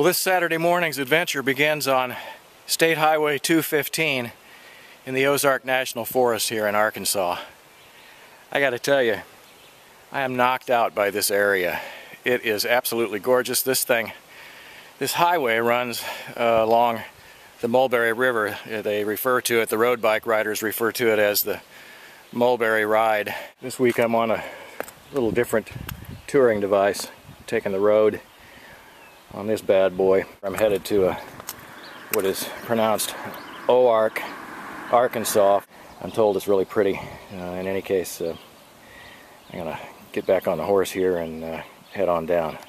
Well, this Saturday morning's adventure begins on State Highway 215 in the Ozark National Forest here in Arkansas. I gotta tell you, I am knocked out by this area. It is absolutely gorgeous. This highway runs along the Mulberry River. They refer to it, the road bike riders refer to it as the Mulberry Ride. This week I'm on a little different touring device, taking the road on this bad boy. I'm headed to what is pronounced Oark, Arkansas. I'm told it's really pretty. In any case, I'm gonna get back on the horse here and head on down.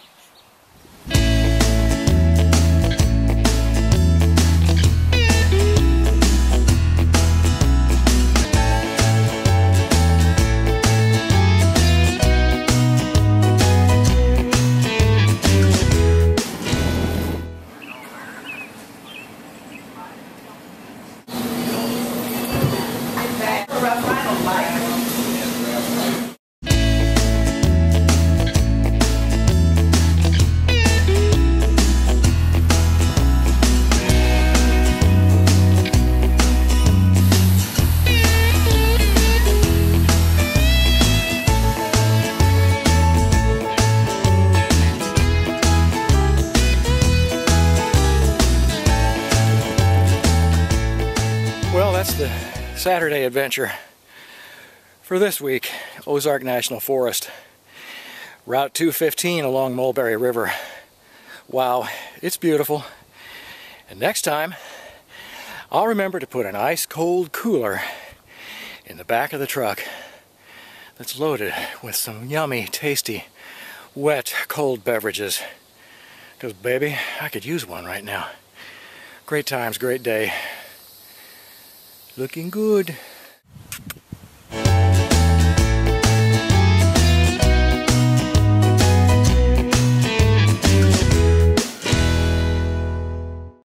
Well, that's the Saturday adventure for this week. Ozark National Forest, Route 215 along Mulberry River. Wow, it's beautiful. And next time, I'll remember to put an ice-cold cooler in the back of the truck that's loaded with some yummy, tasty, wet, cold beverages. Because, baby, I could use one right now. Great times, great day. Looking good.